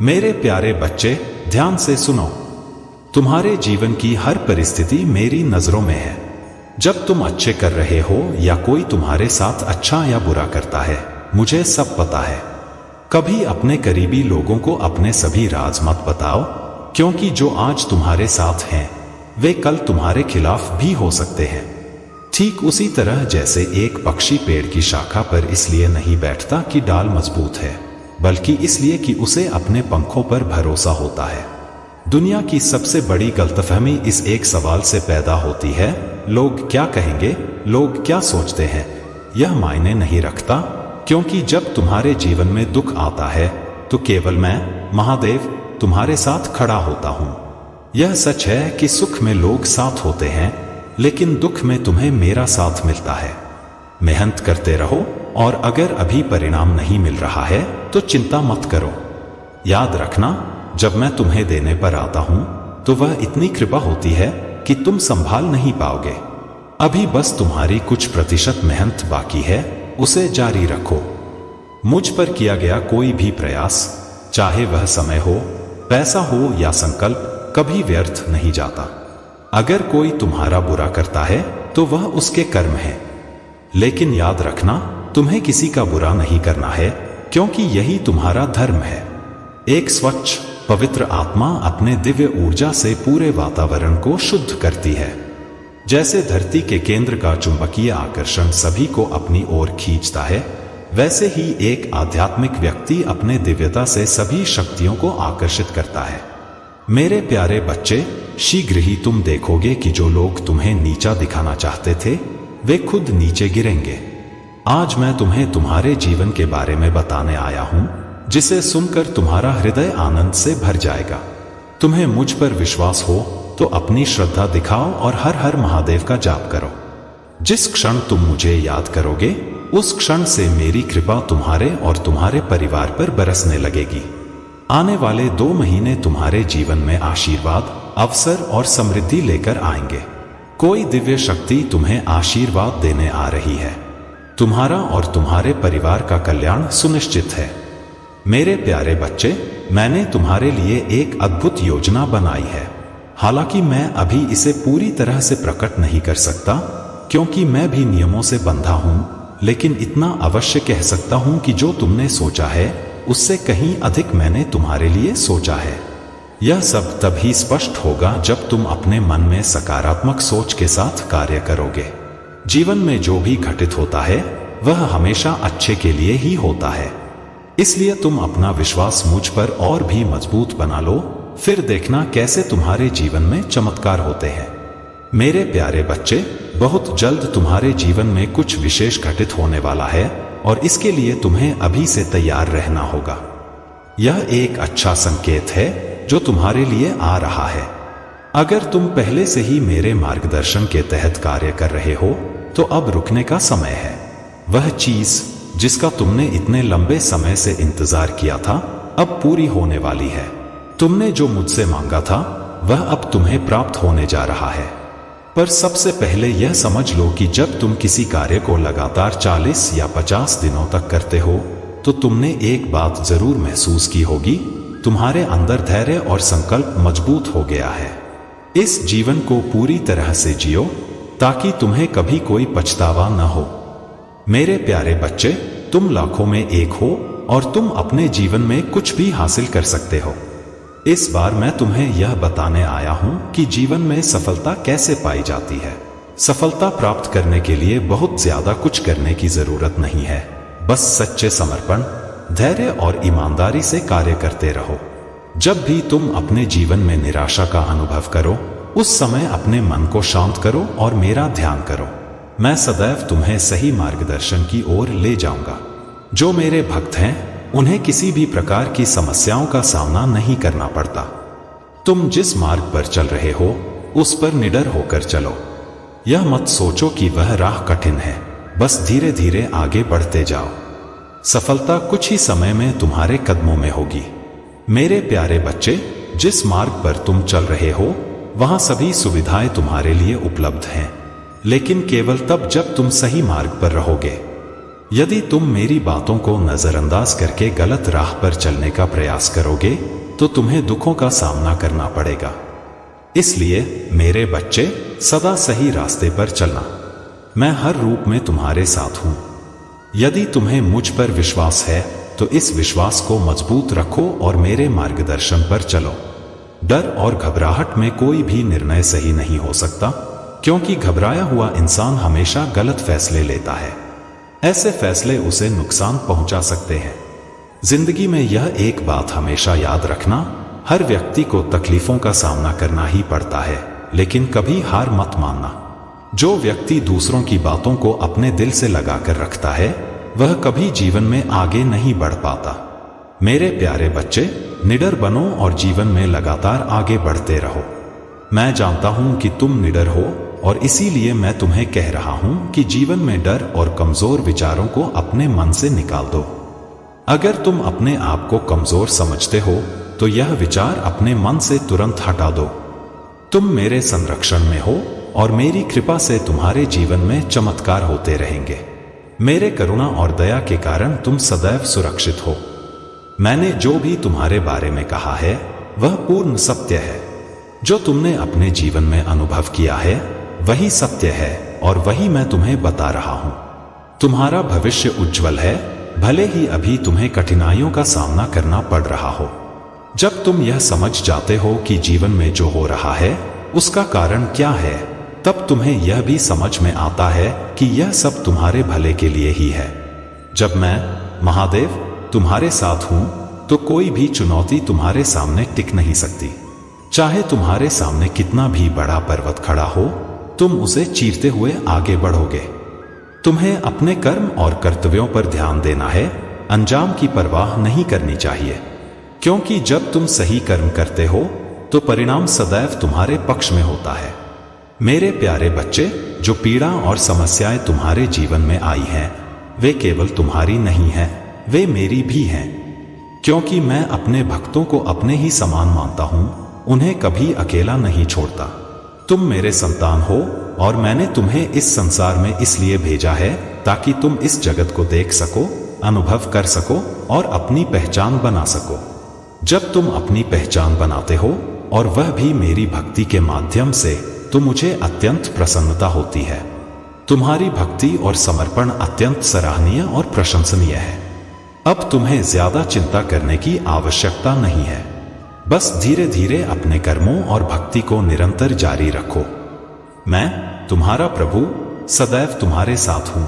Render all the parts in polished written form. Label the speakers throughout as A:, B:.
A: मेरे प्यारे बच्चे, ध्यान से सुनो। तुम्हारे जीवन की हर परिस्थिति मेरी नजरों में है। जब तुम अच्छे कर रहे हो या कोई तुम्हारे साथ अच्छा या बुरा करता है, मुझे सब पता है। कभी अपने करीबी लोगों को अपने सभी राज मत बताओ, क्योंकि जो आज तुम्हारे साथ हैं वे कल तुम्हारे खिलाफ भी हो सकते हैं। ठीक उसी तरह जैसे एक पक्षी पेड़ की शाखा पर इसलिए नहीं बैठता कि डाल मजबूत है, बल्कि इसलिए कि उसे अपने पंखों पर भरोसा होता है। दुनिया की सबसे बड़ी गलतफहमी इस एक सवाल से पैदा होती है, लोग क्या कहेंगे, लोग क्या सोचते हैं। यह मायने नहीं रखता, क्योंकि जब तुम्हारे जीवन में दुख आता है तो केवल मैं, महादेव, तुम्हारे साथ खड़ा होता हूं। यह सच है कि सुख में लोग साथ होते हैं, लेकिन दुख में तुम्हें मेरा साथ मिलता है। मेहनत करते रहो, और अगर अभी परिणाम नहीं मिल रहा है तो चिंता मत करो। याद रखना, जब मैं तुम्हें देने पर आता हूं तो वह इतनी कृपा होती है कि तुम संभाल नहीं पाओगे। अभी बस तुम्हारी कुछ प्रतिशत मेहनत बाकी है, उसे जारी रखो। मुझ पर किया गया कोई भी प्रयास, चाहे वह समय हो, पैसा हो या संकल्प, कभी व्यर्थ नहीं जाता। अगर कोई तुम्हारा बुरा करता है तो वह उसके कर्म है, लेकिन याद रखना, तुम्हें किसी का बुरा नहीं करना है, क्योंकि यही तुम्हारा धर्म है। एक स्वच्छ पवित्र आत्मा अपने दिव्य ऊर्जा से पूरे वातावरण को शुद्ध करती है। जैसे धरती के केंद्र का चुंबकीय आकर्षण सभी को अपनी ओर खींचता है, वैसे ही एक आध्यात्मिक व्यक्ति अपने दिव्यता से सभी शक्तियों को आकर्षित करता है। मेरे प्यारे बच्चे, शीघ्र ही तुम देखोगे कि जो लोग तुम्हें नीचा दिखाना चाहते थे वे खुद नीचे गिरेंगे। आज मैं तुम्हें तुम्हारे जीवन के बारे में बताने आया हूं, जिसे सुनकर तुम्हारा हृदय आनंद से भर जाएगा। तुम्हें मुझ पर विश्वास हो तो अपनी श्रद्धा दिखाओ और हर हर महादेव का जाप करो। जिस क्षण तुम मुझे याद करोगे, उस क्षण से मेरी कृपा तुम्हारे और तुम्हारे परिवार पर बरसने लगेगी। आने वाले 2 महीने तुम्हारे जीवन में आशीर्वाद, अवसर और समृद्धि लेकर आएंगे। कोई दिव्य शक्ति तुम्हें आशीर्वाद देने आ रही है। तुम्हारा और तुम्हारे परिवार का कल्याण सुनिश्चित है। मेरे प्यारे बच्चे, मैंने तुम्हारे लिए एक अद्भुत योजना बनाई है। हालांकि मैं अभी इसे पूरी तरह से प्रकट नहीं कर सकता, क्योंकि मैं भी नियमों से बंधा हूं, लेकिन इतना अवश्य कह सकता हूं कि जो तुमने सोचा है उससे कहीं अधिक मैंने तुम्हारे लिए सोचा है। यह सब तभी स्पष्ट होगा जब तुम अपने मन में सकारात्मक सोच के साथ कार्य करोगे। जीवन में जो भी घटित होता है वह हमेशा अच्छे के लिए ही होता है। इसलिए तुम अपना विश्वास मुझ पर और भी मजबूत बना लो, फिर देखना कैसे तुम्हारे जीवन में चमत्कार होते हैं। मेरे प्यारे बच्चे, बहुत जल्द तुम्हारे जीवन में कुछ विशेष घटित होने वाला है, और इसके लिए तुम्हें अभी से तैयार रहना होगा। यह एक अच्छा संकेत है जो तुम्हारे लिए आ रहा है। अगर तुम पहले से ही मेरे मार्गदर्शन के तहत कार्य कर रहे हो तो अब रुकने का समय है। वह चीज जिसका तुमने इतने लंबे समय से इंतजार किया था अब पूरी होने वाली है। तुमने जो मुझसे मांगा था वह अब तुम्हें प्राप्त होने जा रहा है। पर सबसे पहले यह समझ लो कि जब तुम किसी कार्य को लगातार 40 या 50 दिनों तक करते हो तो तुमने एक बात जरूर महसूस की होगी, तुम्हारे अंदर धैर्य और संकल्प मजबूत हो गया है। इस जीवन को पूरी तरह से जियो ताकि तुम्हें कभी कोई पछतावा न हो। मेरे प्यारे बच्चे, तुम लाखों में एक हो और तुम अपने जीवन में कुछ भी हासिल कर सकते हो। इस बार मैं तुम्हें यह बताने आया हूं कि जीवन में सफलता कैसे पाई जाती है। सफलता प्राप्त करने के लिए बहुत ज्यादा कुछ करने की जरूरत नहीं है। बस सच्चे समर्पण, धैर्य और ईमानदारी से कार्य करते रहो। जब भी तुम अपने जीवन में निराशा का अनुभव करो, उस समय अपने मन को शांत करो और मेरा ध्यान करो। मैं सदैव तुम्हें सही मार्गदर्शन की ओर ले जाऊंगा। जो मेरे भक्त हैं उन्हें किसी भी प्रकार की समस्याओं का सामना नहीं करना पड़ता। तुम जिस मार्ग पर चल रहे हो उस पर निडर होकर चलो। यह मत सोचो कि वह राह कठिन है, बस धीरे धीरे आगे बढ़ते जाओ। सफलता कुछ ही समय में तुम्हारे कदमों में होगी। मेरे प्यारे बच्चे, जिस मार्ग पर तुम चल रहे हो वहां सभी सुविधाएं तुम्हारे लिए उपलब्ध हैं, लेकिन केवल तब जब तुम सही मार्ग पर रहोगे। यदि तुम मेरी बातों को नजरअंदाज करके गलत राह पर चलने का प्रयास करोगे तो तुम्हें दुखों का सामना करना पड़ेगा। इसलिए मेरे बच्चे, सदा सही रास्ते पर चलना। मैं हर रूप में तुम्हारे साथ हूं। यदि तुम्हें मुझ पर विश्वास है तो इस विश्वास को मजबूत रखो और मेरे मार्गदर्शन पर चलो। डर और घबराहट में कोई भी निर्णय सही नहीं हो सकता, क्योंकि घबराया हुआ इंसान हमेशा गलत फैसले लेता है। ऐसे फैसले उसे नुकसान पहुंचा सकते हैं। जिंदगी में यह एक बात हमेशा याद रखना, हर व्यक्ति को तकलीफों का सामना करना ही पड़ता है, लेकिन कभी हार मत मानना। जो व्यक्ति दूसरों की बातों को अपने दिल से लगाकर रखता है वह कभी जीवन में आगे नहीं बढ़ पाता। मेरे प्यारे बच्चे, निडर बनो और जीवन में लगातार आगे बढ़ते रहो। मैं जानता हूं कि तुम निडर हो और इसीलिए मैं तुम्हें कह रहा हूं कि जीवन में डर और कमजोर विचारों को अपने मन से निकाल दो। अगर तुम अपने आप को कमजोर समझते हो तो यह विचार अपने मन से तुरंत हटा दो। तुम मेरे संरक्षण में हो और मेरी कृपा से तुम्हारे जीवन में चमत्कार होते रहेंगे। मेरे करुणा और दया के कारण तुम सदैव सुरक्षित हो। मैंने जो भी तुम्हारे बारे में कहा है वह पूर्ण सत्य है। जो तुमने अपने जीवन में अनुभव किया है वही सत्य है और वही मैं तुम्हें बता रहा हूं। तुम्हारा भविष्य उज्जवल है, भले ही अभी तुम्हें कठिनाइयों का सामना करना पड़ रहा हो। जब तुम यह समझ जाते हो कि जीवन में जो हो रहा है उसका कारण क्या है, तब तुम्हें यह भी समझ में आता है कि यह सब तुम्हारे भले के लिए ही है। जब मैं, महादेव, तुम्हारे साथ हूं तो कोई भी चुनौती तुम्हारे सामने टिक नहीं सकती। चाहे तुम्हारे सामने कितना भी बड़ा पर्वत खड़ा हो, तुम उसे चीरते हुए आगे बढ़ोगे। तुम्हें अपने कर्म और कर्तव्यों पर ध्यान देना है, अंजाम की परवाह नहीं करनी चाहिए, क्योंकि जब तुम सही कर्म करते हो तो परिणाम सदैव तुम्हारे पक्ष में होता है। मेरे प्यारे बच्चे, जो पीड़ा और समस्याएं तुम्हारे जीवन में आई हैं, वे केवल तुम्हारी नहीं हैं, वे मेरी भी हैं। क्योंकि मैं अपने भक्तों को अपने ही समान मानता हूं, उन्हें कभी अकेला नहीं छोड़ता। तुम मेरे संतान हो और मैंने तुम्हें इस संसार में इसलिए भेजा है ताकि तुम इस जगत को देख सको, अनुभव कर सको और अपनी पहचान बना सको। जब तुम अपनी पहचान बनाते हो और वह भी मेरी भक्ति के माध्यम से, तो मुझे अत्यंत प्रसन्नता होती है। तुम्हारी भक्ति और समर्पण अत्यंत सराहनीय और प्रशंसनीय है। अब तुम्हें ज्यादा चिंता करने की आवश्यकता नहीं है। बस धीरे धीरे अपने कर्मों और भक्ति को निरंतर जारी रखो। मैं, तुम्हारा प्रभु, सदैव तुम्हारे साथ हूं।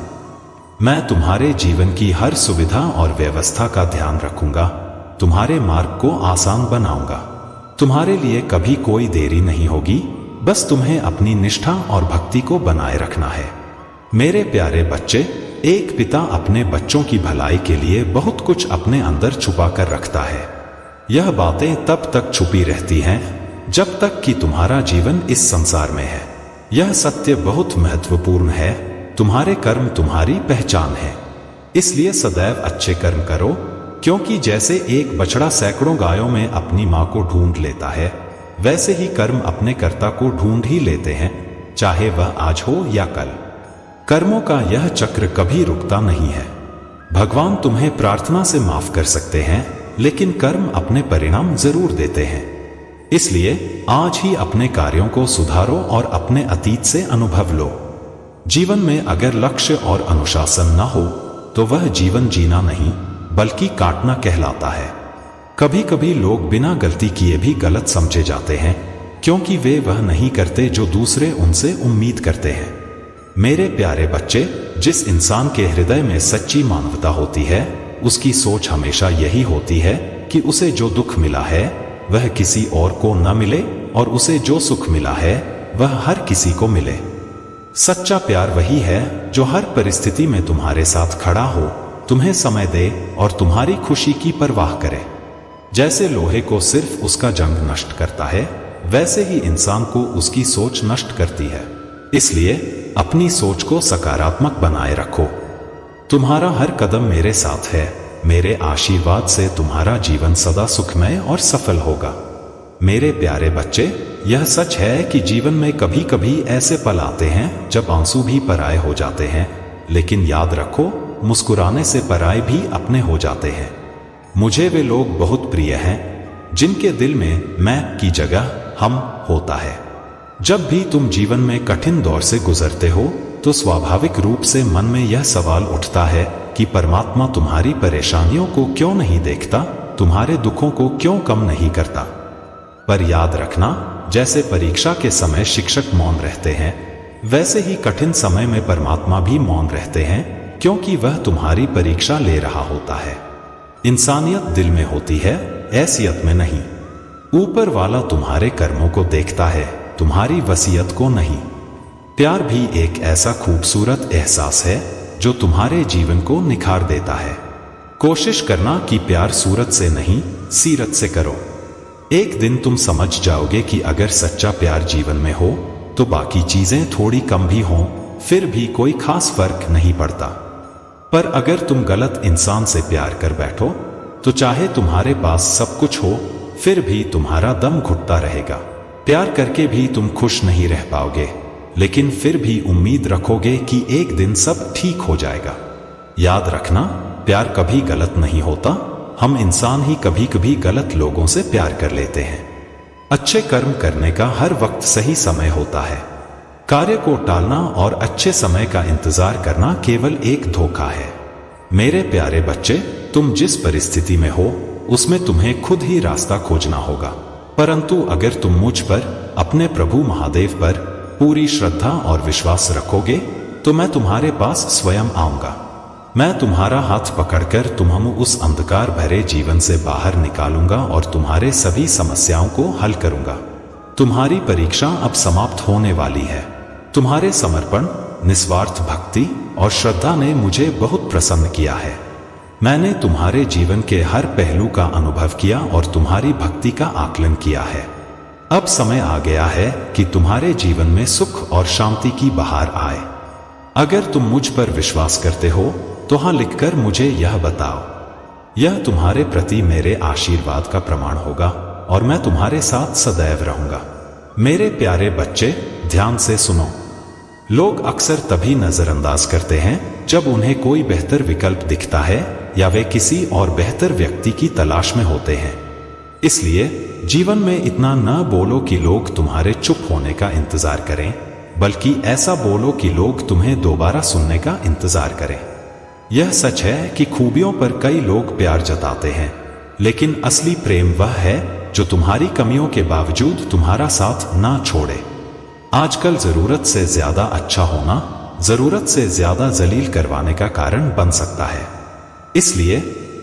A: मैं तुम्हारे जीवन की हर सुविधा और व्यवस्था का ध्यान रखूंगा, तुम्हारे मार्ग को आसान बनाऊंगा। तुम्हारे लिए कभी कोई देरी नहीं होगी, बस तुम्हें अपनी निष्ठा और भक्ति को बनाए रखना है। मेरे प्यारे बच्चे, एक पिता अपने बच्चों की भलाई के लिए बहुत कुछ अपने अंदर छुपा कर रखता है। यह बातें तब तक छुपी रहती हैं जब तक कि तुम्हारा जीवन इस संसार में है। यह सत्य बहुत महत्वपूर्ण है। तुम्हारे कर्म तुम्हारी पहचान है, इसलिए सदैव अच्छे कर्म करो, क्योंकि जैसे एक बछड़ा सैकड़ों गायों में अपनी मां को ढूंढ लेता है, वैसे ही कर्म अपने कर्ता को ढूंढ ही लेते हैं, चाहे वह आज हो या कल। कर्मों का यह चक्र कभी रुकता नहीं है। भगवान तुम्हें प्रार्थना से माफ कर सकते हैं, लेकिन कर्म अपने परिणाम जरूर देते हैं। इसलिए आज ही अपने कार्यों को सुधारो और अपने अतीत से अनुभव लो। जीवन में अगर लक्ष्य और अनुशासन न हो तो वह जीवन जीना नहीं बल्कि काटना कहलाता है। कभी कभी लोग बिना गलती किए भी गलत समझे जाते हैं, क्योंकि वे वह नहीं करते जो दूसरे उनसे उम्मीद करते हैं। मेरे प्यारे बच्चे, जिस इंसान के हृदय में सच्ची मानवता होती है, उसकी सोच हमेशा यही होती है कि उसे जो दुख मिला है वह किसी और को न मिले और उसे जो सुख मिला है वह हर किसी को मिले। सच्चा प्यार वही है जो हर परिस्थिति में तुम्हारे साथ खड़ा हो, तुम्हें समय दे और तुम्हारी खुशी की परवाह करे। जैसे लोहे को सिर्फ उसका जंग नष्ट करता है, वैसे ही इंसान को उसकी सोच नष्ट करती है। इसलिए अपनी सोच को सकारात्मक बनाए रखो। तुम्हारा हर कदम मेरे साथ है। मेरे आशीर्वाद से तुम्हारा जीवन सदा सुखमय और सफल होगा। मेरे प्यारे बच्चे, यह सच है कि जीवन में कभी कभी ऐसे पल आते हैं जब आंसू भी पराये हो जाते हैं, लेकिन याद रखो, मुस्कुराने से पराये भी अपने हो जाते हैं। मुझे वे लोग बहुत प्रिय हैं जिनके दिल में मैं की जगह हम होता है। जब भी तुम जीवन में कठिन दौर से गुजरते हो तो स्वाभाविक रूप से मन में यह सवाल उठता है कि परमात्मा तुम्हारी परेशानियों को क्यों नहीं देखता, तुम्हारे दुखों को क्यों कम नहीं करता। पर याद रखना, जैसे परीक्षा के समय शिक्षक मौन रहते हैं, वैसे ही कठिन समय में परमात्मा भी मौन रहते हैं, क्योंकि वह तुम्हारी परीक्षा ले रहा होता है। इंसानियत दिल में होती है, ऐसियत में नहीं। ऊपर वाला तुम्हारे कर्मों को देखता है, तुम्हारी वसीयत को नहीं। प्यार भी एक ऐसा खूबसूरत एहसास है जो तुम्हारे जीवन को निखार देता है। कोशिश करना कि प्यार सूरत से नहीं, सीरत से करो। एक दिन तुम समझ जाओगे कि अगर सच्चा प्यार जीवन में हो तो बाकी चीजें थोड़ी कम भी हों, फिर भी कोई खास फर्क नहीं पड़ता। पर अगर तुम गलत इंसान से प्यार कर बैठो तो चाहे तुम्हारे पास सब कुछ हो, फिर भी तुम्हारा दम घुटता रहेगा। प्यार करके भी तुम खुश नहीं रह पाओगे, लेकिन फिर भी उम्मीद रखोगे कि एक दिन सब ठीक हो जाएगा। याद रखना, प्यार कभी गलत नहीं होता। हम इंसान ही कभी कभी गलत लोगों से प्यार कर लेते हैं। अच्छे कर्म करने का हर वक्त सही समय होता है। कार्य को टालना और अच्छे समय का इंतजार करना केवल एक धोखा है। मेरे प्यारे बच्चे, तुम जिस परिस्थिति में हो उसमें तुम्हें खुद ही रास्ता खोजना होगा। परंतु अगर तुम मुझ पर, अपने प्रभु महादेव पर पूरी श्रद्धा और विश्वास रखोगे तो मैं तुम्हारे पास स्वयं आऊंगा। मैं तुम्हारा हाथ पकड़कर तुम्हें उस अंधकार भरे जीवन से बाहर निकालूंगा और तुम्हारे सभी समस्याओं को हल करूंगा। तुम्हारी परीक्षा अब समाप्त होने वाली है। तुम्हारे समर्पण, निस्वार्थ भक्ति और श्रद्धा ने मुझे बहुत प्रसन्न किया है। मैंने तुम्हारे जीवन के हर पहलू का अनुभव किया और तुम्हारी भक्ति का आकलन किया है। अब समय आ गया है कि तुम्हारे जीवन में सुख और शांति की बहार आए। अगर तुम मुझ पर विश्वास करते हो तो हाँ लिखकर मुझे यह बताओ। यह तुम्हारे प्रति मेरे आशीर्वाद का प्रमाण होगा और मैं तुम्हारे साथ सदैव रहूंगा। मेरे प्यारे बच्चे, ध्यान से सुनो। लोग अक्सर तभी नजरअंदाज करते हैं जब उन्हें कोई बेहतर विकल्प दिखता है या वे किसी और बेहतर व्यक्ति की तलाश में होते हैं। इसलिए जीवन में इतना न बोलो कि लोग तुम्हारे चुप होने का इंतजार करें, बल्कि ऐसा बोलो कि लोग तुम्हें दोबारा सुनने का इंतजार करें। यह सच है कि खूबियों पर कई लोग प्यार जताते हैं, लेकिन असली प्रेम वह है जो तुम्हारी कमियों के बावजूद तुम्हारा साथ ना छोड़े। आजकल जरूरत से ज्यादा अच्छा होना जरूरत से ज्यादा जलील करवाने का कारण बन सकता है। इसलिए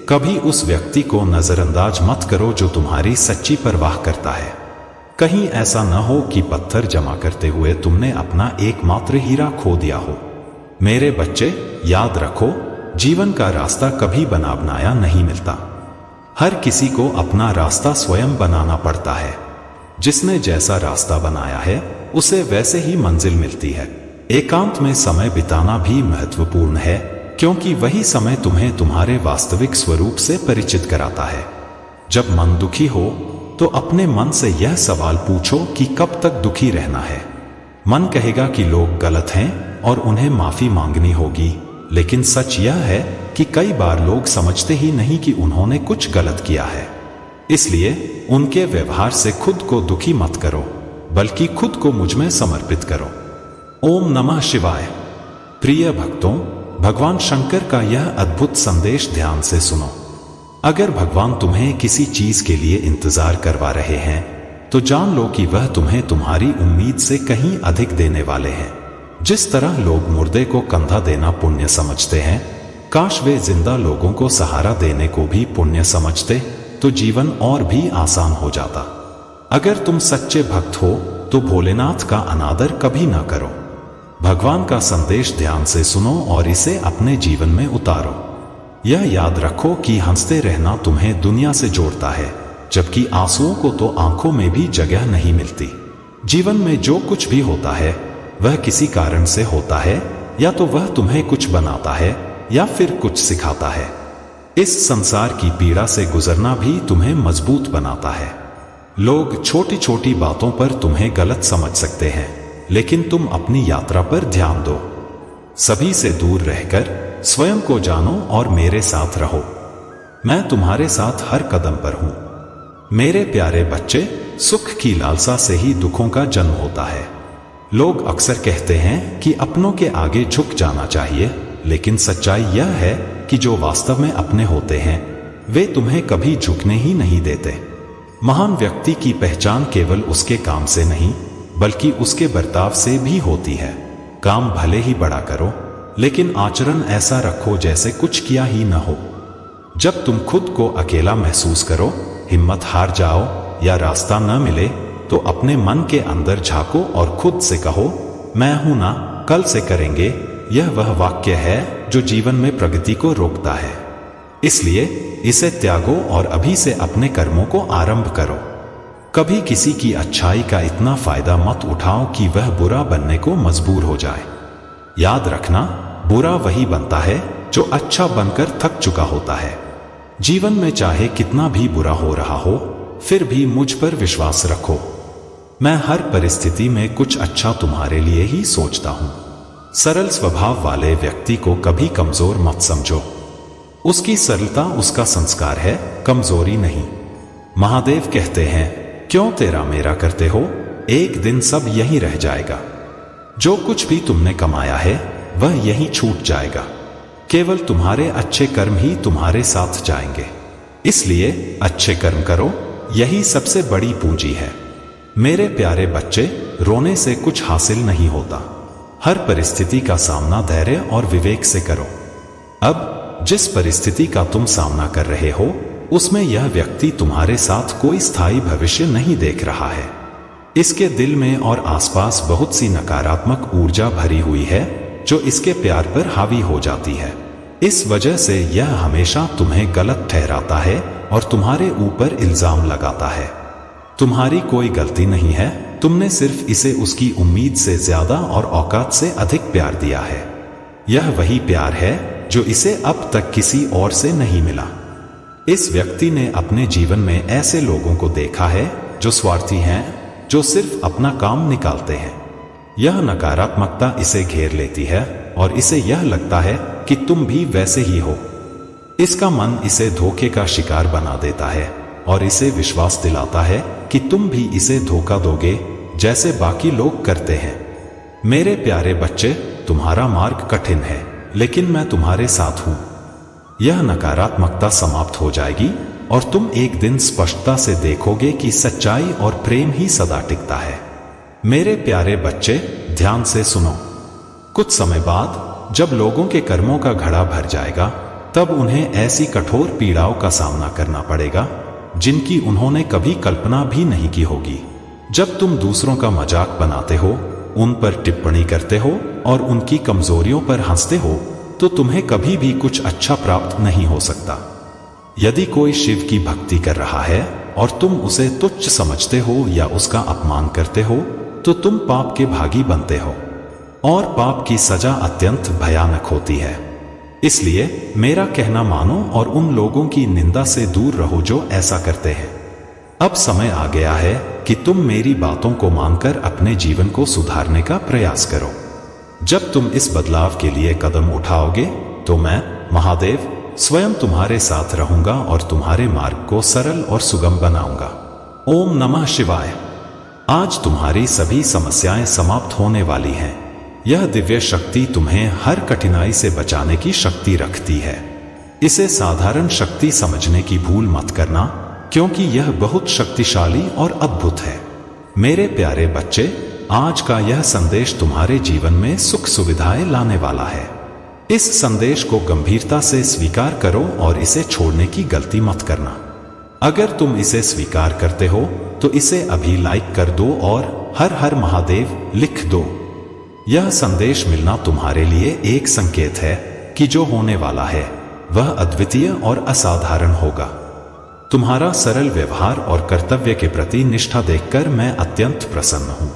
A: कभी उस व्यक्ति को नजरअंदाज मत करो जो तुम्हारी सच्ची परवाह करता है। कहीं ऐसा न हो कि पत्थर जमा करते हुए तुमने अपना एकमात्र हीरा खो दिया हो। मेरे बच्चे, याद रखो, जीवन का रास्ता कभी बना बनाया नहीं मिलता। हर किसी को अपना रास्ता स्वयं बनाना पड़ता है। जिसने जैसा रास्ता बनाया है उसे वैसे ही मंजिल मिलती है। एकांत में समय बिताना भी महत्वपूर्ण है, क्योंकि वही समय तुम्हें तुम्हारे वास्तविक स्वरूप से परिचित कराता है। जब मन दुखी हो तो अपने मन से यह सवाल पूछो कि कब तक दुखी रहना है। मन कहेगा कि लोग गलत हैं और उन्हें माफी मांगनी होगी, लेकिन सच यह है कि कई बार लोग समझते ही नहीं कि उन्होंने कुछ गलत किया है। इसलिए उनके व्यवहार से खुद को दुखी मत करो, बल्कि खुद को मुझ में समर्पित करो। ओम नमः शिवाय। प्रिय भक्तों, भगवान शंकर का यह अद्भुत संदेश ध्यान से सुनो। अगर भगवान तुम्हें किसी चीज के लिए इंतजार करवा रहे हैं तो जान लो कि वह तुम्हें तुम्हारी उम्मीद से कहीं अधिक देने वाले हैं। जिस तरह लोग मुर्दे को कंधा देना पुण्य समझते हैं, काश वे जिंदा लोगों को सहारा देने को भी पुण्य समझते तो जीवन और भी आसान हो जाता। अगर तुम सच्चे भक्त हो तो भोलेनाथ का अनादर कभी ना करो। भगवान का संदेश ध्यान से सुनो और इसे अपने जीवन में उतारो। यह याद रखो कि हंसते रहना तुम्हें दुनिया से जोड़ता है, जबकि आंसुओं को तो आंखों में भी जगह नहीं मिलती। जीवन में जो कुछ भी होता है वह किसी कारण से होता है, या तो वह तुम्हें कुछ बनाता है या फिर कुछ सिखाता है। इस संसार की पीड़ा से गुजरना भी तुम्हें मजबूत बनाता है। लोग छोटी छोटी बातों पर तुम्हें गलत समझ सकते हैं, लेकिन तुम अपनी यात्रा पर ध्यान दो। सभी से दूर रहकर स्वयं को जानो और मेरे साथ रहो। मैं तुम्हारे साथ हर कदम पर हूं। मेरे प्यारे बच्चे, सुख की लालसा से ही दुखों का जन्म होता है। लोग अक्सर कहते हैं कि अपनों के आगे झुक जाना चाहिए, लेकिन सच्चाई यह है कि जो वास्तव में अपने होते हैं वे तुम्हें कभी झुकने ही नहीं देते। महान व्यक्ति की पहचान केवल उसके काम से नहीं बल्कि उसके बर्ताव से भी होती है। काम भले ही बड़ा करो, लेकिन आचरण ऐसा रखो जैसे कुछ किया ही न हो। जब तुम खुद को अकेला महसूस करो, हिम्मत हार जाओ या रास्ता न मिले, तो अपने मन के अंदर झांको और खुद से कहो, मैं हूं ना, कल से करेंगे। यह वह वाक्य है जो जीवन में प्रगति को रोकता है। इसलिए इसे त्यागो और अभी से अपने कर्मों को आरंभ करो। कभी किसी की अच्छाई का इतना फायदा मत उठाओ कि वह बुरा बनने को मजबूर हो जाए। याद रखना, बुरा वही बनता है जो अच्छा बनकर थक चुका होता है। जीवन में चाहे कितना भी बुरा हो रहा हो, फिर भी मुझ पर विश्वास रखो। मैं हर परिस्थिति में कुछ अच्छा तुम्हारे लिए ही सोचता हूं। सरल स्वभाव वाले व्यक्ति को कभी कमजोर मत समझो। उसकी सरलता उसका संस्कार है, कमजोरी नहीं। महादेव कहते हैं, क्यों तेरा मेरा करते हो, एक दिन सब यहीं रह जाएगा। जो कुछ भी तुमने कमाया है वह यहीं छूट जाएगा। केवल तुम्हारे अच्छे कर्म ही तुम्हारे साथ जाएंगे। इसलिए अच्छे कर्म करो, यही सबसे बड़ी पूंजी है। मेरे प्यारे बच्चे, रोने से कुछ हासिल नहीं होता। हर परिस्थिति का सामना धैर्य और विवेक से करो। अब जिस परिस्थिति का तुम सामना कर रहे हो, उसमें यह व्यक्ति तुम्हारे साथ कोई स्थायी भविष्य नहीं देख रहा है। इसके दिल में और आसपास बहुत सी नकारात्मक ऊर्जा भरी हुई है जो इसके प्यार पर हावी हो जाती है। इस वजह से यह हमेशा तुम्हें गलत ठहराता है और तुम्हारे ऊपर इल्जाम लगाता है। तुम्हारी कोई गलती नहीं है, तुमने सिर्फ इसे उसकी उम्मीद से ज्यादा और औकात से अधिक प्यार दिया है। यह वही प्यार है जो इसे अब तक किसी और से नहीं मिला। इस व्यक्ति ने अपने जीवन में ऐसे लोगों को देखा है जो स्वार्थी हैं, जो सिर्फ अपना काम निकालते हैं। यह नकारात्मकता इसे घेर लेती है और इसे यह लगता है कि तुम भी वैसे ही हो। इसका मन इसे धोखे का शिकार बना देता है और इसे विश्वास दिलाता है कि तुम भी इसे धोखा दोगे जैसे बाकी लोग करते हैं। मेरे प्यारे बच्चे, तुम्हारा मार्ग कठिन है, लेकिन मैं तुम्हारे साथ हूं। यह नकारात्मकता समाप्त हो जाएगी और तुम एक दिन स्पष्टता से देखोगे कि सच्चाई और प्रेम ही सदा टिकता है। मेरे प्यारे बच्चे, ध्यान से सुनो। कुछ समय बाद जब लोगों के कर्मों का घड़ा भर जाएगा, तब उन्हें ऐसी कठोर पीड़ाओं का सामना करना पड़ेगा जिनकी उन्होंने कभी कल्पना भी नहीं की होगी। जब तुम दूसरों का मजाक बनाते हो, उन पर टिप्पणी करते हो और उनकी कमजोरियों पर हंसते हो, तो तुम्हें कभी भी कुछ अच्छा प्राप्त नहीं हो सकता। यदि कोई शिव की भक्ति कर रहा है और तुम उसे तुच्छ समझते हो या उसका अपमान करते हो, तो तुम पाप के भागी बनते हो और पाप की सजा अत्यंत भयानक होती है। इसलिए मेरा कहना मानो और उन लोगों की निंदा से दूर रहो जो ऐसा करते हैं। अब समय आ गया है कि तुम मेरी बातों को मानकर अपने जीवन को सुधारने का प्रयास करो। जब तुम इस बदलाव के लिए कदम उठाओगे, तो मैं महादेव स्वयं तुम्हारे साथ रहूंगा और तुम्हारे मार्ग को सरल और सुगम बनाऊंगा। ओम नमः शिवाय। आज तुम्हारी सभी समस्याएं समाप्त होने वाली हैं। यह दिव्य शक्ति तुम्हें हर कठिनाई से बचाने की शक्ति रखती है। इसे साधारण शक्ति समझने की भूल मत करना, क्योंकि यह बहुत शक्तिशाली और अद्भुत है। मेरे प्यारे बच्चे, आज का यह संदेश तुम्हारे जीवन में सुख सुविधाएं लाने वाला है। इस संदेश को गंभीरता से स्वीकार करो और इसे छोड़ने की गलती मत करना। अगर तुम इसे स्वीकार करते हो तो इसे अभी लाइक कर दो और हर हर महादेव लिख दो। यह संदेश मिलना तुम्हारे लिए एक संकेत है कि जो होने वाला है वह अद्वितीय और असाधारण होगा। तुम्हारा सरल व्यवहार और कर्तव्य के प्रति निष्ठा देखकर मैं अत्यंत प्रसन्न हूं।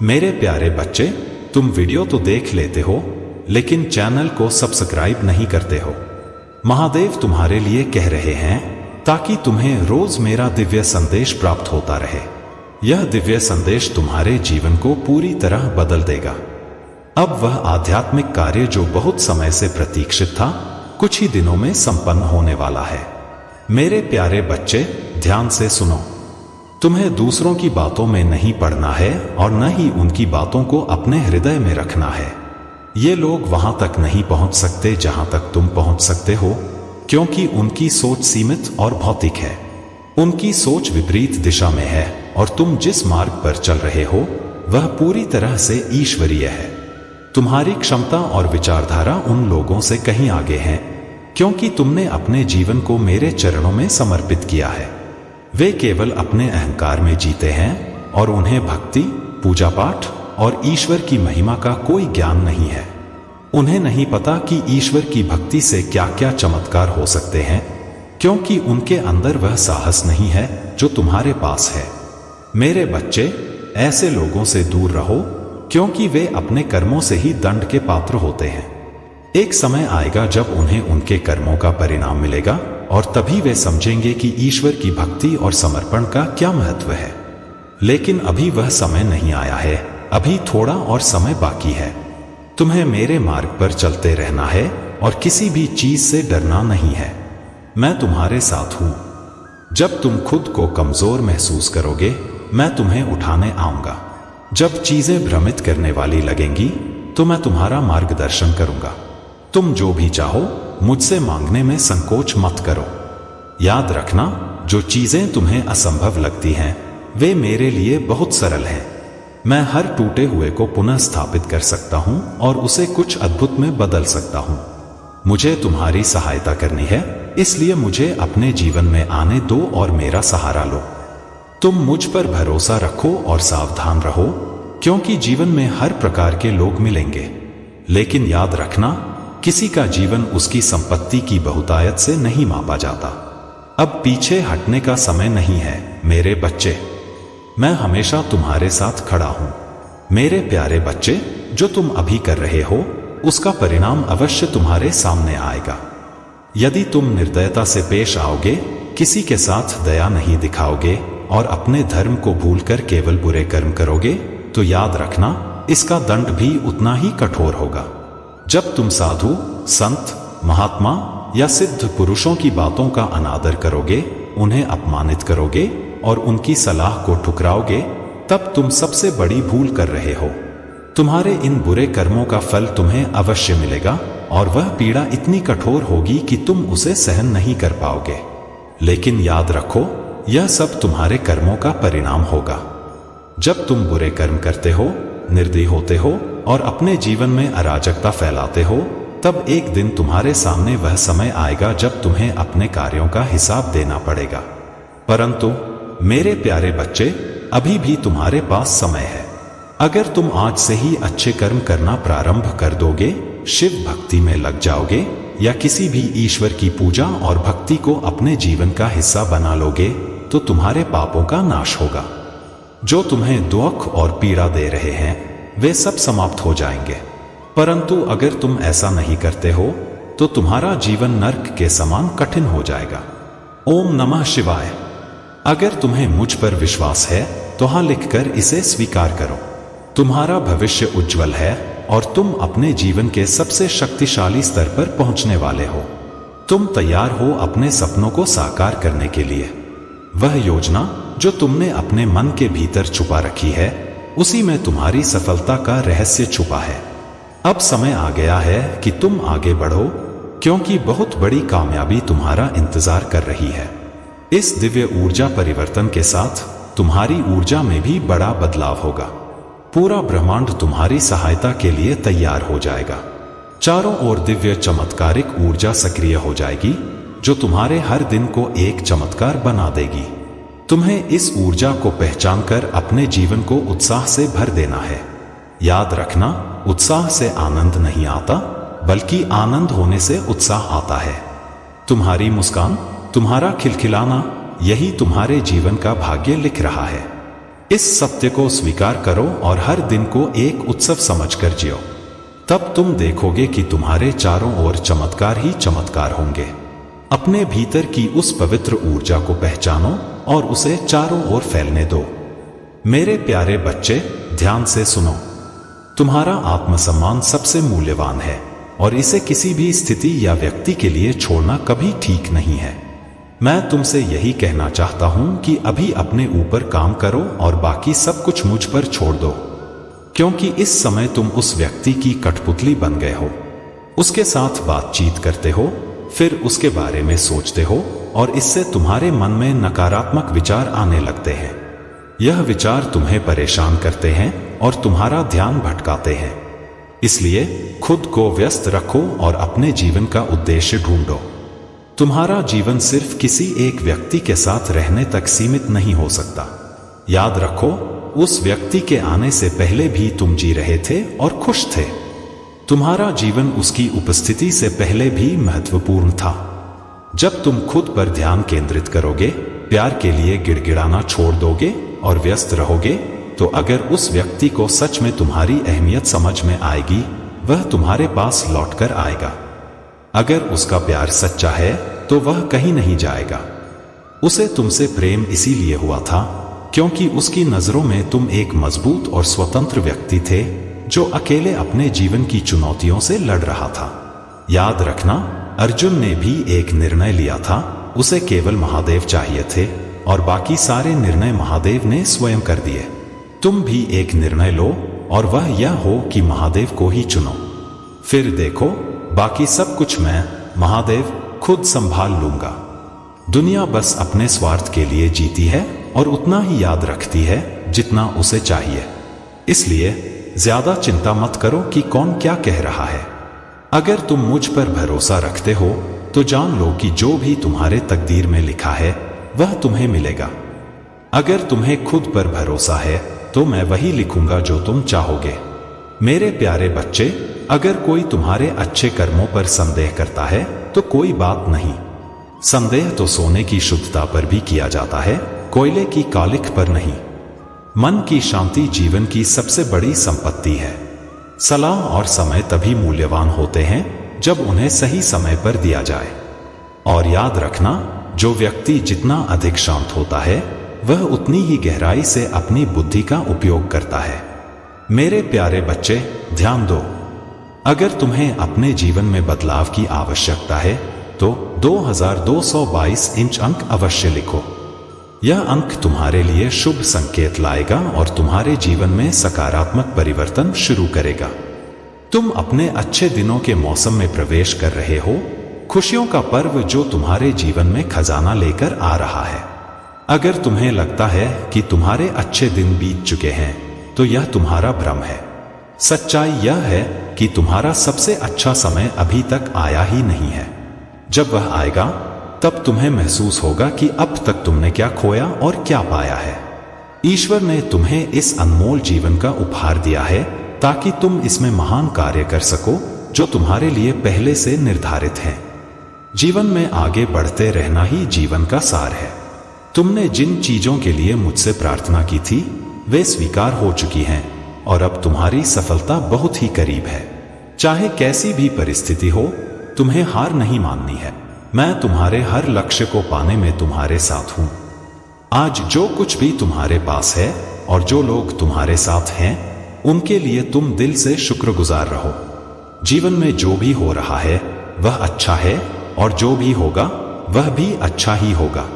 A: मेरे प्यारे बच्चे, तुम वीडियो तो देख लेते हो, लेकिन चैनल को सब्सक्राइब नहीं करते हो। महादेव तुम्हारे लिए कह रहे हैं ताकि तुम्हें रोज मेरा दिव्य संदेश प्राप्त होता रहे। यह दिव्य संदेश तुम्हारे जीवन को पूरी तरह बदल देगा। अब वह आध्यात्मिक कार्य जो बहुत समय से प्रतीक्षित था, कुछ ही दिनों में संपन्न होने वाला है। मेरे प्यारे बच्चे, ध्यान से सुनो। तुम्हें दूसरों की बातों में नहीं पड़ना है और न ही उनकी बातों को अपने हृदय में रखना है। ये लोग वहां तक नहीं पहुंच सकते जहां तक तुम पहुंच सकते हो, क्योंकि उनकी सोच सीमित और भौतिक है। उनकी सोच विपरीत दिशा में है और तुम जिस मार्ग पर चल रहे हो वह पूरी तरह से ईश्वरीय है। तुम्हारी क्षमता और विचारधारा उन लोगों से कहीं आगे है, क्योंकि तुमने अपने जीवन को मेरे चरणों में समर्पित किया है। वे केवल अपने अहंकार में जीते हैं और उन्हें भक्ति, पूजा पाठ और ईश्वर की महिमा का कोई ज्ञान नहीं है। उन्हें नहीं पता कि ईश्वर की भक्ति से क्या क्या चमत्कार हो सकते हैं, क्योंकि उनके अंदर वह साहस नहीं है जो तुम्हारे पास है। मेरे बच्चे, ऐसे लोगों से दूर रहो, क्योंकि वे अपने कर्मों से ही दंड के पात्र होते हैं। एक समय आएगा जब उन्हें उनके कर्मों का परिणाम मिलेगा और तभी वे समझेंगे कि ईश्वर की भक्ति और समर्पण का क्या महत्व है। लेकिन अभी वह समय नहीं आया है, अभी थोड़ा और समय बाकी है। तुम्हें मेरे मार्ग पर चलते रहना है और किसी भी चीज से डरना नहीं है। मैं तुम्हारे साथ हूं। जब तुम खुद को कमजोर महसूस करोगे, मैं तुम्हें उठाने आऊंगा। जब चीजें भ्रमित करने वाली लगेंगी तो मैं तुम्हारा मार्गदर्शन करूंगा। तुम जो भी चाहो मुझसे मांगने में संकोच मत करो। याद रखना, जो चीजें तुम्हें असंभव लगती हैं वे मेरे लिए बहुत सरल हैं। मैं हर टूटे हुए को पुनः स्थापित कर सकता हूं और उसे कुछ अद्भुत में बदल सकता हूं। मुझे तुम्हारी सहायता करनी है, इसलिए मुझे अपने जीवन में आने दो और मेरा सहारा लो। तुम मुझ पर भरोसा रखो और सावधान रहो, क्योंकि जीवन में हर प्रकार के लोग मिलेंगे। लेकिन याद रखना, किसी का जीवन उसकी संपत्ति की बहुतायत से नहीं मापा जाता। अब पीछे हटने का समय नहीं है मेरे बच्चे। मैं हमेशा तुम्हारे साथ खड़ा हूं। मेरे प्यारे बच्चे, जो तुम अभी कर रहे हो उसका परिणाम अवश्य तुम्हारे सामने आएगा। यदि तुम निर्दयता से पेश आओगे, किसी के साथ दया नहीं दिखाओगे और अपने धर्म को भूलकर केवल बुरे कर्म करोगे, तो याद रखना, इसका दंड भी उतना ही कठोर होगा। जब तुम साधु, संत, महात्मा या सिद्ध पुरुषों की बातों का अनादर करोगे, उन्हें अपमानित करोगे और उनकी सलाह को ठुकराओगे, तब तुम सबसे बड़ी भूल कर रहे हो। तुम्हारे इन बुरे कर्मों का फल तुम्हें अवश्य मिलेगा और वह पीड़ा इतनी कठोर होगी कि तुम उसे सहन नहीं कर पाओगे। लेकिन याद रखो, यह सब तुम्हारे कर्मों का परिणाम होगा। जब तुम बुरे कर्म करते हो, निर्दयी होते हो और अपने जीवन में अराजकता फैलाते हो, तब एक दिन तुम्हारे सामने वह समय आएगा जब तुम्हें अपने कार्यों का हिसाब देना पड़ेगा। परंतु मेरे प्यारे बच्चे, अभी भी तुम्हारे पास समय है। अगर तुम आज से ही अच्छे कर्म करना प्रारंभ कर दोगे, शिव भक्ति में लग जाओगे या किसी भी ईश्वर की पूजा और भक्ति को अपने जीवन का हिस्सा बना लोगे, तो तुम्हारे पापों का नाश होगा। जो तुम्हें दुख और पीड़ा दे रहे हैं वे सब समाप्त हो जाएंगे। परंतु अगर तुम ऐसा नहीं करते हो तो तुम्हारा जीवन नर्क के समान कठिन हो जाएगा। ओम नमः शिवाय। अगर तुम्हें मुझ पर विश्वास है तो हाँ लिखकर इसे स्वीकार करो। तुम्हारा भविष्य उज्जवल है और तुम अपने जीवन के सबसे शक्तिशाली स्तर पर पहुंचने वाले हो। तुम तैयार हो अपने सपनों को साकार करने के लिए। वह योजना जो तुमने अपने मन के भीतर छुपा रखी है, उसी में तुम्हारी सफलता का रहस्य छुपा है। अब समय आ गया है कि तुम आगे बढ़ो, क्योंकि बहुत बड़ी कामयाबी तुम्हारा इंतजार कर रही है। इस दिव्य ऊर्जा परिवर्तन के साथ तुम्हारी ऊर्जा में भी बड़ा बदलाव होगा। पूरा ब्रह्मांड तुम्हारी सहायता के लिए तैयार हो जाएगा। चारों ओर दिव्य चमत्कारिक ऊर्जा सक्रिय हो जाएगी, जो तुम्हारे हर दिन को एक चमत्कार बना देगी। तुम्हें इस ऊर्जा को पहचानकर अपने जीवन को उत्साह से भर देना है। याद रखना, उत्साह से आनंद नहीं आता, बल्कि आनंद होने से उत्साह आता है। तुम्हारी मुस्कान, तुम्हारा खिलखिलाना, यही तुम्हारे जीवन का भाग्य लिख रहा है। इस सत्य को स्वीकार करो और हर दिन को एक उत्सव समझकर जियो। तब तुम देखोगे कि तुम्हारे चारों ओर चमत्कार ही चमत्कार होंगे। अपने भीतर की उस पवित्र ऊर्जा को पहचानो और उसे चारों ओर फैलने दो। मेरे प्यारे बच्चे, ध्यान से सुनो। तुम्हारा आत्मसम्मान सबसे मूल्यवान है और इसे किसी भी स्थिति या व्यक्ति के लिए छोड़ना कभी ठीक नहीं है। मैं तुमसे यही कहना चाहता हूं कि अभी अपने ऊपर काम करो और बाकी सब कुछ मुझ पर छोड़ दो, क्योंकि इस समय तुम उस व्यक्ति की कठपुतली बन गए हो। उसके साथ बातचीत करते हो, फिर उसके बारे में सोचते हो और इससे तुम्हारे मन में नकारात्मक विचार आने लगते हैं। यह विचार तुम्हें परेशान करते हैं और तुम्हारा ध्यान भटकाते हैं। इसलिए खुद को व्यस्त रखो और अपने जीवन का उद्देश्य ढूंढो। तुम्हारा जीवन सिर्फ किसी एक व्यक्ति के साथ रहने तक सीमित नहीं हो सकता। याद रखो, उस व्यक्ति के आने से पहले भी तुम जी रहे थे और खुश थे। तुम्हारा जीवन उसकी उपस्थिति से पहले भी महत्वपूर्ण था। जब तुम खुद पर ध्यान केंद्रित करोगे, प्यार के लिए गिड़गिड़ाना छोड़ दोगे और व्यस्त रहोगे, तो अगर उस व्यक्ति को सच में तुम्हारी अहमियत समझ में आएगी, वह तुम्हारे पास लौटकर आएगा। अगर उसका प्यार सच्चा है तो वह कहीं नहीं जाएगा। उसे तुमसे प्रेम इसीलिए हुआ था क्योंकि उसकी नजरों में तुम एक मजबूत और स्वतंत्र व्यक्ति थे जो अकेले अपने जीवन की चुनौतियों से लड़ रहा था। याद रखना, अर्जुन ने भी एक निर्णय लिया था। उसे केवल महादेव चाहिए थे और बाकी सारे निर्णय महादेव ने स्वयं कर दिए। तुम भी एक निर्णय लो और वह यह हो कि महादेव को ही चुनो। फिर देखो, बाकी सब कुछ मैं, महादेव, खुद संभाल लूंगा। दुनिया बस अपने स्वार्थ के लिए जीती है और उतना ही याद रखती है जितना उसे चाहिए। इसलिए ज्यादा चिंता मत करो कि कौन क्या कह रहा है। अगर तुम मुझ पर भरोसा रखते हो तो जान लो कि जो भी तुम्हारे तकदीर में लिखा है वह तुम्हें मिलेगा। अगर तुम्हें खुद पर भरोसा है तो मैं वही लिखूंगा जो तुम चाहोगे। मेरे प्यारे बच्चे, अगर कोई तुम्हारे अच्छे कर्मों पर संदेह करता है तो कोई बात नहीं। संदेह तो सोने की शुद्धता पर भी किया जाता है, कोयले की कालिख पर नहीं। मन की शांति जीवन की सबसे बड़ी संपत्ति है। सलाह और समय तभी मूल्यवान होते हैं जब उन्हें सही समय पर दिया जाए। और याद रखना, जो व्यक्ति जितना अधिक शांत होता है वह उतनी ही गहराई से अपनी बुद्धि का उपयोग करता है। मेरे प्यारे बच्चे, ध्यान दो। अगर तुम्हें अपने जीवन में बदलाव की आवश्यकता है तो 2222 इंच अंक अवश्य लिखो। यह अंक तुम्हारे लिए शुभ संकेत लाएगा और तुम्हारे जीवन में सकारात्मक परिवर्तन शुरू करेगा। तुम अपने अच्छे दिनों के मौसम में प्रवेश कर रहे हो, खुशियों का पर्व जो तुम्हारे जीवन में खजाना लेकर आ रहा है। अगर तुम्हें लगता है कि तुम्हारे अच्छे दिन बीत चुके हैं तो यह तुम्हारा भ्रम है। सच्चाई यह है कि तुम्हारा सबसे अच्छा समय अभी तक आया ही नहीं है। जब वह आएगा तब तुम्हें महसूस होगा कि अब तक तुमने क्या खोया और क्या पाया है। ईश्वर ने तुम्हें इस अनमोल जीवन का उपहार दिया है ताकि तुम इसमें महान कार्य कर सको जो तुम्हारे लिए पहले से निर्धारित है। जीवन में आगे बढ़ते रहना ही जीवन का सार है। तुमने जिन चीजों के लिए मुझसे प्रार्थना की थी वे स्वीकार हो चुकी हैं और अब तुम्हारी सफलता बहुत ही करीब है। चाहे कैसी भी परिस्थिति हो, तुम्हें हार नहीं माननी है। मैं तुम्हारे हर लक्ष्य को पाने में तुम्हारे साथ हूं। आज जो कुछ भी तुम्हारे पास है और जो लोग तुम्हारे साथ हैं, उनके लिए तुम दिल से शुक्रगुजार रहो। जीवन में जो भी हो रहा है वह अच्छा है और जो भी होगा वह भी अच्छा ही होगा।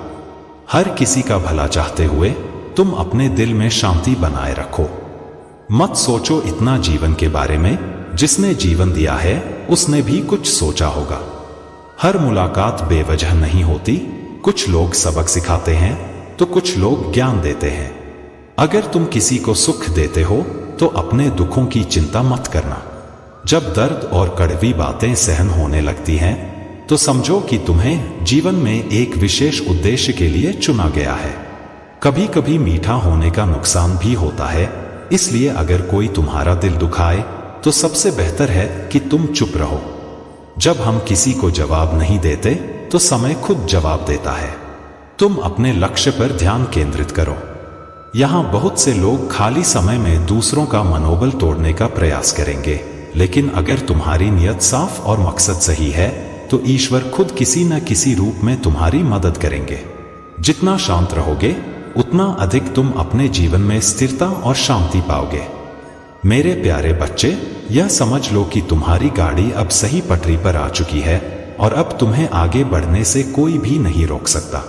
A: हर किसी का भला चाहते हुए तुम अपने दिल में शांति बनाए रखो। मत सोचो इतना जीवन के बारे में, जिसने जीवन दिया है उसने भी कुछ सोचा होगा। हर मुलाकात बेवजह नहीं होती। कुछ लोग सबक सिखाते हैं तो कुछ लोग ज्ञान देते हैं। अगर तुम किसी को सुख देते हो तो अपने दुखों की चिंता मत करना। जब दर्द और कड़वी बातें सहन होने लगती हैं तो समझो कि तुम्हें जीवन में एक विशेष उद्देश्य के लिए चुना गया है। कभी कभी मीठा होने का नुकसान भी होता है, इसलिए अगर कोई तुम्हारा दिल दुखाए तो सबसे बेहतर है कि तुम चुप रहो। जब हम किसी को जवाब नहीं देते तो समय खुद जवाब देता है। तुम अपने लक्ष्य पर ध्यान केंद्रित करो। यहां बहुत से लोग खाली समय में दूसरों का मनोबल तोड़ने का प्रयास करेंगे, लेकिन अगर तुम्हारी नियत साफ और मकसद सही है तो ईश्वर खुद किसी न किसी रूप में तुम्हारी मदद करेंगे। जितना शांत रहोगे उतना अधिक तुम अपने जीवन में स्थिरता और शांति पाओगे। मेरे प्यारे बच्चे, यह समझ लो कि तुम्हारी गाड़ी अब सही पटरी पर आ चुकी है और अब तुम्हें आगे बढ़ने से कोई भी नहीं रोक सकता।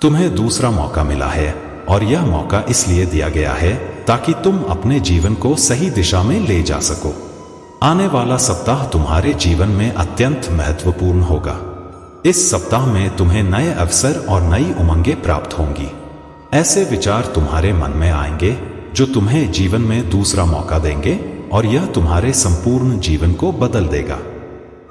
A: तुम्हें दूसरा मौका मिला है और यह मौका इसलिए दिया गया है ताकि तुम अपने जीवन को सही दिशा में ले जा सको। आने वाला सप्ताह तुम्हारे जीवन में अत्यंत महत्वपूर्ण होगा। इस सप्ताह में तुम्हें नए अवसर और नई उमंगें प्राप्त होंगी। ऐसे विचार तुम्हारे मन में आएंगे जो तुम्हें जीवन में दूसरा मौका देंगे और यह तुम्हारे संपूर्ण जीवन को बदल देगा।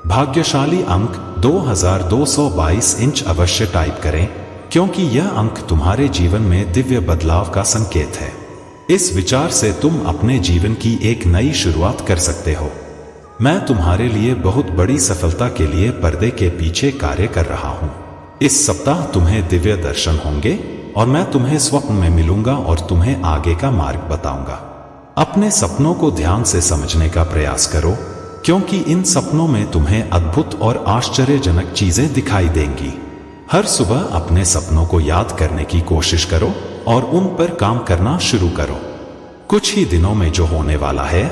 A: भाग्यशाली अंक 2222 इंच अवश्य टाइप करें, क्योंकि यह अंक तुम्हारे जीवन में दिव्य बदलाव का संकेत है। इस विचार से तुम अपने जीवन की एक नई शुरुआत कर सकते हो। मैं तुम्हारे लिए बहुत बड़ी सफलता के लिए पर्दे के पीछे कार्य कर रहा हूं। इस सप्ताह तुम्हें दिव्य दर्शन होंगे और मैं तुम्हें स्वप्न में मिलूंगा और तुम्हें आगे का मार्ग बताऊंगा। अपने सपनों को ध्यान से समझने का प्रयास करो, क्योंकि इन सपनों में तुम्हें अद्भुत और आश्चर्यजनक चीजें दिखाई देंगी। हर सुबह अपने सपनों को याद करने की कोशिश करो और उन पर काम करना शुरू करो। कुछ ही दिनों में जो होने वाला है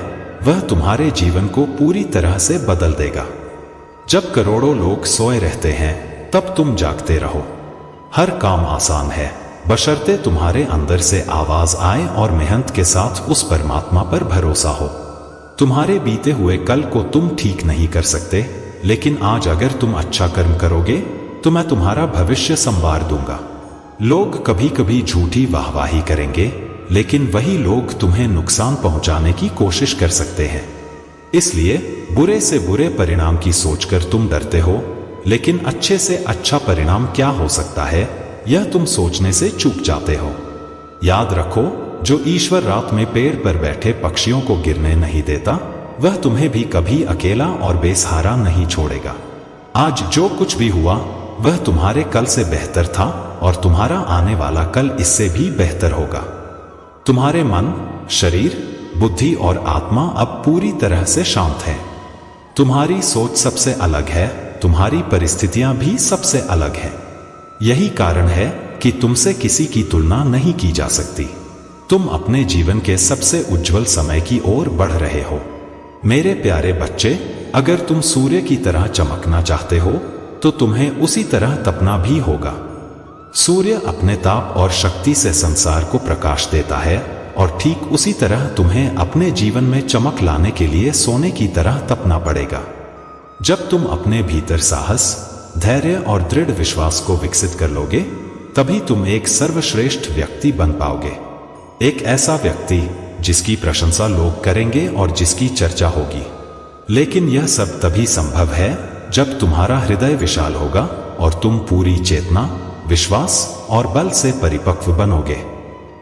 A: वह तुम्हारे जीवन को पूरी तरह से बदल देगा। जब करोड़ों लोग सोए रहते हैं तब तुम जागते रहो। हर काम आसान है, बशर्ते तुम्हारे अंदर से आवाज आए और मेहनत के साथ उस परमात्मा पर भरोसा हो। तुम्हारे बीते हुए कल को तुम ठीक नहीं कर सकते, लेकिन आज अगर तुम अच्छा कर्म करोगे तो मैं तुम्हारा भविष्य संवार दूंगा। लोग कभी कभी झूठी वाहवाही करेंगे, लेकिन वही लोग तुम्हें नुकसान पहुंचाने की कोशिश कर सकते हैं। इसलिए बुरे से बुरे परिणाम की सोचकर तुम डरते हो, लेकिन अच्छे से अच्छा परिणाम क्या हो सकता है यह तुम सोचने से चूक जाते हो। याद रखो, जो ईश्वर रात में पेड़ पर बैठे पक्षियों को गिरने नहीं देता, वह तुम्हें भी कभी अकेला और बेसहारा नहीं छोड़ेगा। आज जो कुछ भी हुआ वह तुम्हारे कल से बेहतर था और तुम्हारा आने वाला कल इससे भी बेहतर होगा। तुम्हारे मन, शरीर, बुद्धि और आत्मा अब पूरी तरह से शांत है। तुम्हारी सोच सबसे अलग है, तुम्हारी परिस्थितियां भी सबसे अलग हैं। यही कारण है कि तुमसे किसी की तुलना नहीं की जा सकती। तुम अपने जीवन के सबसे उज्जवल समय की ओर बढ़ रहे हो। मेरे प्यारे बच्चे, अगर तुम सूर्य की तरह चमकना चाहते हो तो तुम्हें उसी तरह तपना भी होगा। सूर्य अपने ताप और शक्ति से संसार को प्रकाश देता है और ठीक उसी तरह तुम्हें अपने जीवन में चमक लाने के लिए सोने की तरह तपना पड़ेगा। जब तुम अपने भीतर साहस, धैर्य और दृढ़ विश्वास को विकसित कर लोगे, तभी तुम एक सर्वश्रेष्ठ व्यक्ति बन पाओगे। एक ऐसा व्यक्ति जिसकी प्रशंसा लोग करेंगे और जिसकी चर्चा होगी। लेकिन यह सब तभी संभव है जब तुम्हारा हृदय विशाल होगा और तुम पूरी चेतना, विश्वास और बल से परिपक्व बनोगे।